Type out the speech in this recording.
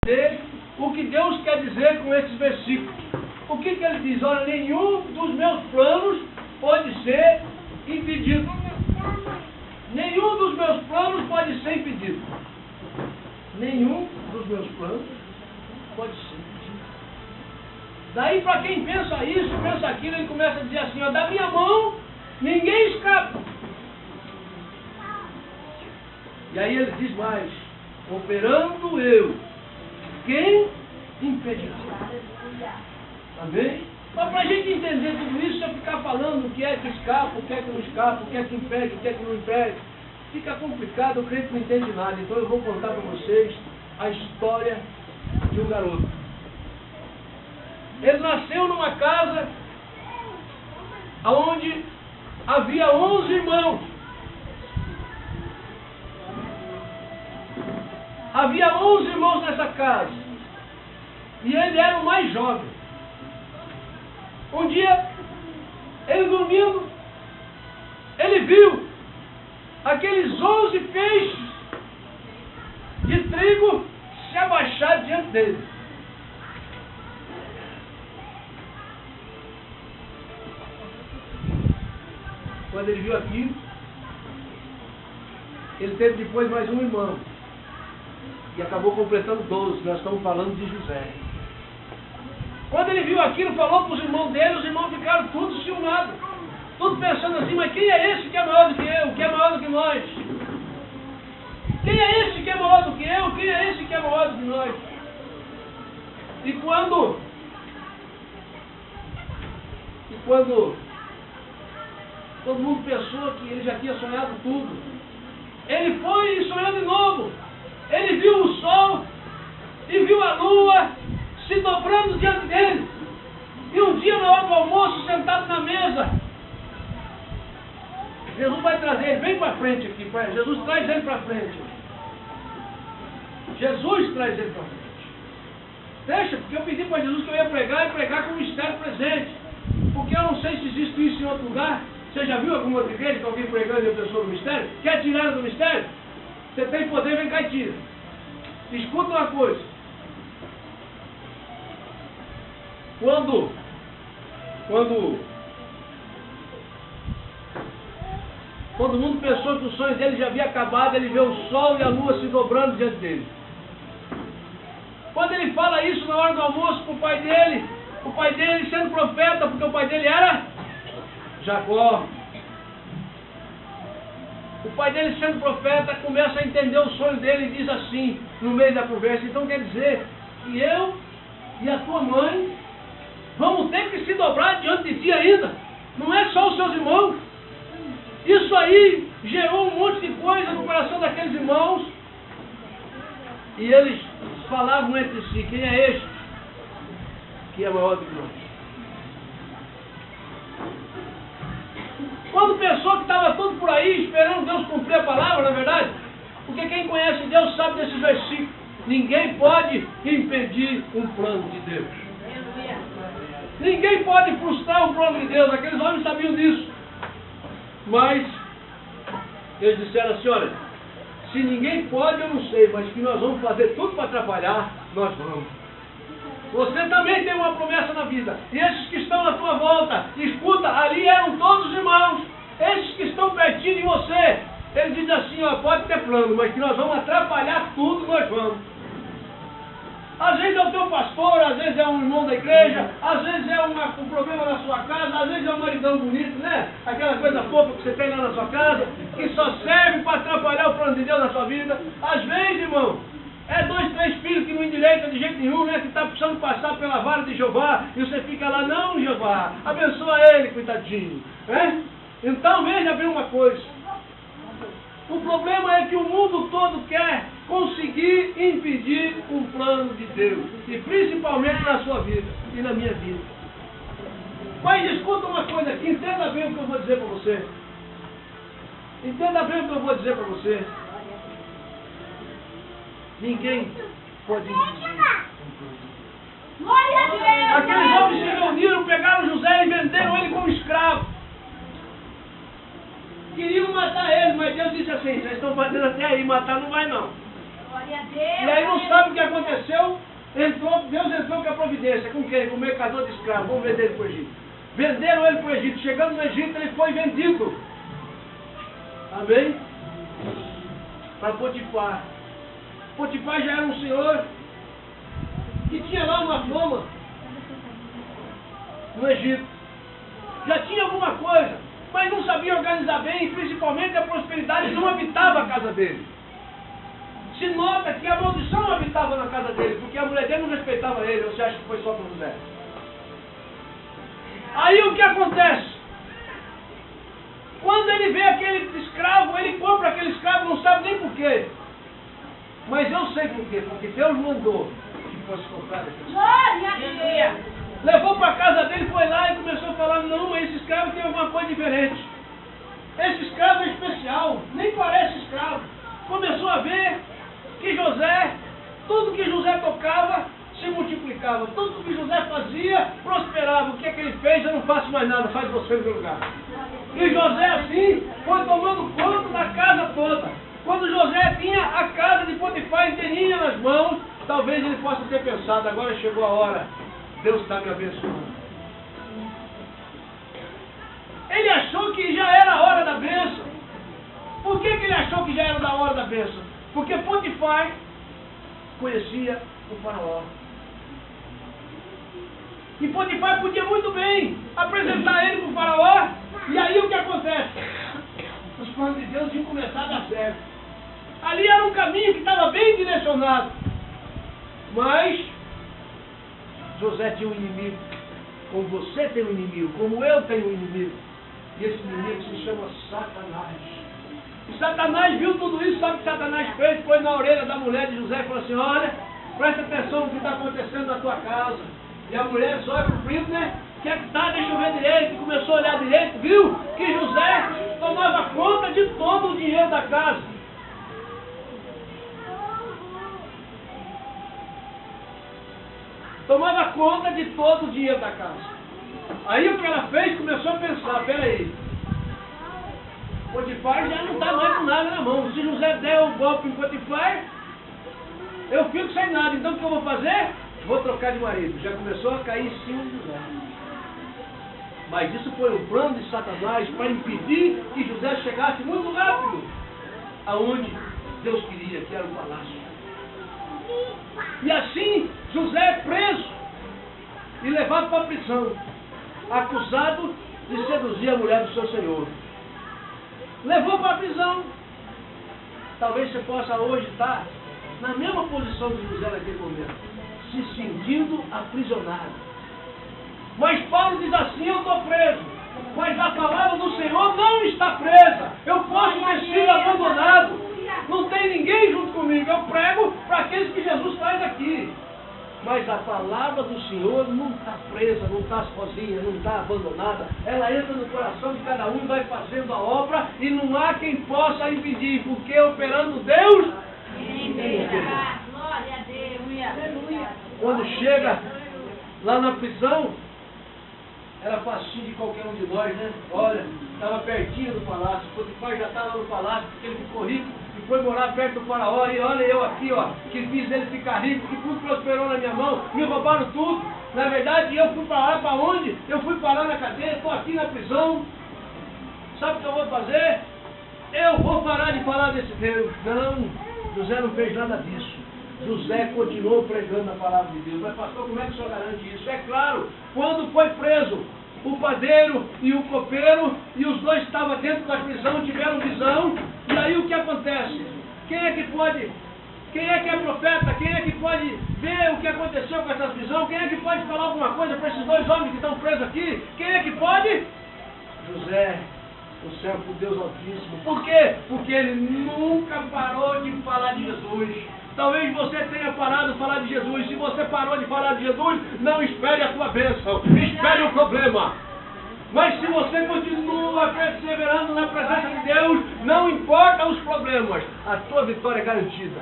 O que Deus quer dizer com esses versículos. O que ele diz? Olha, nenhum dos meus planos pode ser impedido. Nenhum dos meus planos pode ser impedido. Nenhum dos meus planos pode ser impedido. Daí, para quem pensa isso, pensa aquilo, ele começa a dizer assim, ó, da minha mão ninguém escapa. E aí ele diz mais, operando eu, quem impedirá? Amém? Mas para a gente entender tudo isso, é ficar falando o que é que escapa, o que é que não escapa, o que é que impede, o que é que não impede. Fica complicado, o crente não entende nada. Então eu vou contar para vocês a história de um garoto. Ele nasceu numa casa onde havia 11 irmãos. Havia 11 irmãos nessa casa. E ele era o mais jovem. Um dia, ele dormindo, ele viu aqueles 11 feixes de trigo se abaixar diante dele. Quando ele viu aquilo, ele teve depois mais um irmão. E acabou completando 12. Nós estamos falando de José. Quando ele viu aquilo, falou para os irmãos dele, os irmãos ficaram todos ciumados. Tudo pensando assim, mas quem é esse que é maior do que eu? Que é maior do que nós? Quem é esse que é maior do que eu? Quem é esse que é maior do que nós? E quando todo mundo pensou que ele já tinha sonhado tudo, ele foi e sonhou de novo. Ele viu o sol e viu a lua se dobrando diante dele. E um dia, na hora do almoço, sentado na mesa, Jesus vai trazer ele bem para frente aqui. Jesus traz ele para frente. Jesus traz ele para frente. Deixa, porque eu pedi para Jesus que eu ia pregar e pregar com o mistério presente. Porque eu não sei se existe isso em outro lugar. Você já viu alguma outra igreja com alguém pregando e a pessoa do mistério? Quer tirar do mistério? Você tem poder, vem cá e tira. Escuta uma coisa. Quando todo mundo pensou que o sonho dele já havia acabado, ele vê o sol e a lua se dobrando diante dele. Quando ele fala isso na hora do almoço para o pai dele sendo profeta, porque o pai dele era Jacó. O pai dele sendo profeta começa a entender o sonho dele e diz assim, no meio da conversa, então quer dizer que eu e a tua mãe vamos ter que se dobrar diante de ti ainda. Não é só os seus irmãos. Isso aí gerou um monte de coisa no coração daqueles irmãos. E eles falavam entre si, quem é este que é maior do que nós? Quando pensou que estava tudo por aí, esperando Deus cumprir a palavra, na verdade, porque quem conhece Deus sabe desses versículos. Ninguém pode impedir um plano de Deus. Ninguém pode frustrar um plano de Deus. Aqueles homens sabiam disso. Mas eles disseram assim, olha, se ninguém pode, eu não sei, mas que nós vamos fazer tudo para atrapalhar, nós vamos. Você também tem uma promessa na vida. E esses que estão na tua volta, escuta, ali eram todos irmãos. Esses que estão pertinho de você, ele diz assim, ó, pode ter plano, mas que nós vamos atrapalhar tudo, nós vamos. Às vezes é o teu pastor, às vezes é um irmão da igreja, às vezes é um problema na sua casa, às vezes é um maridão bonito, né? Aquela coisa fofa que você tem lá na sua casa, que só serve para atrapalhar o plano de Deus na sua vida. Às vezes, irmão, é 2, 3 filhos que não endireitam de jeito nenhum, né? Que está precisando passar pela vara de Jeová, e você fica lá, não, Jeová, abençoa ele, coitadinho. Né? Então veja bem uma coisa. O problema é que o mundo todo quer conseguir impedir um plano de Deus. E principalmente na sua vida e na minha vida. Mas escuta uma coisa aqui, entenda bem o que eu vou dizer para você. Entenda bem o que eu vou dizer para você. Ninguém pode impedir. Aqueles homens se reuniram, pegaram José e venderam ele como escravo. Queriam matar ele, mas Deus disse assim, vocês estão fazendo até aí, matar não vai não. E aí não sabe o que aconteceu? Deus entrou com a providência. Com quem? Com o mercador de escravos. Vamos vender ele para o Egito. Venderam ele para o Egito. Chegando no Egito, ele foi vendido. Amém? Para Potifar. Potifar já era um senhor que tinha lá uma fama no Egito. Já tinha alguma coisa, mas não sabia organizar bem, e principalmente a prosperidade não habitava a casa dele. Se nota que a maldição não habitava na casa dele, porque a mulher dele não respeitava ele. Ou você acha que foi só para José? Aí o que acontece? Quando ele vê aquele escravo, ele compra aquele escravo, não sabe nem por quê. Mas eu sei por quê, porque Deus mandou que fosse comprado aquele escravo. Levou para a casa dele, foi lá e começou a falar: não, esse escravo tem alguma coisa diferente. Esse escravo é especial, nem parece escravo. Começou a ver que José, tudo que José tocava, se multiplicava. Tudo que José fazia, prosperava. O que é que ele fez? Eu não faço mais nada, faz você no meu lugar. E José assim, foi tomando conta da casa toda. Quando José tinha a casa de Potifar inteirinha nas mãos, talvez ele possa ter pensado: agora chegou a hora, Deus está me abençoando. Ele achou que já era a hora da bênção. Por que ele achou que já era da hora da bênção? Porque Potifar conhecia o faraó. E Potifar podia muito bem apresentar ele para o faraó. E aí o que acontece? Os planos de Deus iam começar a dar certo. Ali era um caminho que estava bem direcionado. Mas José tinha um inimigo. Como você tem um inimigo, como eu tenho um inimigo. E esse inimigo se chama Satanás. E Satanás viu tudo isso, sabe o que Satanás fez? Foi na orelha da mulher de José e falou assim: olha, presta atenção no que está acontecendo na tua casa. E a mulher só é cumprido, né? O que é que está? Deixa eu ver direito. E começou a olhar direito, viu que José tomava conta de todo o dinheiro da casa. Tomava conta de todo o dinheiro da casa. Aí o que ela fez? Começou a pensar: peraí, Potifar já não está mais com nada na mão. Se José der o golpe em Potifar, eu fico sem nada. Então o que eu vou fazer? Vou trocar de marido. Já começou a cair em cima de José. Mas isso foi um plano de Satanás para impedir que José chegasse muito rápido aonde Deus queria, que era o palácio. E assim José é preso e levado para a prisão, acusado de seduzir a mulher do seu senhor. Levou para a prisão. Talvez você possa hoje estar na mesma posição de José naquele momento, se sentindo aprisionado. Mas Paulo diz assim: eu estou preso, mas a palavra do Senhor não está presa. Eu posso ter sido abandonado, não tem ninguém junto comigo. Eu prego para aqueles que Jesus traz aqui. Mas a palavra do Senhor não está presa, não está sozinha, não está abandonada. Ela entra no coração de cada um e vai fazendo a obra, e não há quem possa impedir, porque operando Deus, ninguém impede. Glória a Deus. Quando chega lá na prisão, era facinho de qualquer um de nós, né? Olha, estava pertinho do palácio. Potifar já estava no palácio, porque ele ficou rico e foi morar perto do faraó. E olha eu aqui, ó, que fiz ele ficar rico, que tudo prosperou na minha mão, me roubaram tudo. Na verdade, eu fui parar para onde? Eu fui parar na cadeia, estou aqui na prisão. Sabe o que eu vou fazer? Eu vou parar de falar desse Deus. Não, José não fez nada disso. José continuou pregando a palavra de Deus. Mas pastor, como é que o senhor garante isso? É claro, quando foi preso o padeiro e o copeiro, e os dois estavam dentro da prisão, tiveram visão. E aí o que acontece? Quem é que é profeta? Quem é que pode ver o que aconteceu com essas visões? Quem é que pode falar alguma coisa para esses dois homens que estão presos aqui? Quem é que pode? José, o servo do Deus Altíssimo. Por quê? Porque ele nunca parou de falar de Jesus. Talvez você tenha parado de falar de Jesus. Se você parou de falar de Jesus, não espere a sua bênção, espere o problema. Mas se você continua perseverando na presença de Deus, não importa os problemas, a tua vitória é garantida.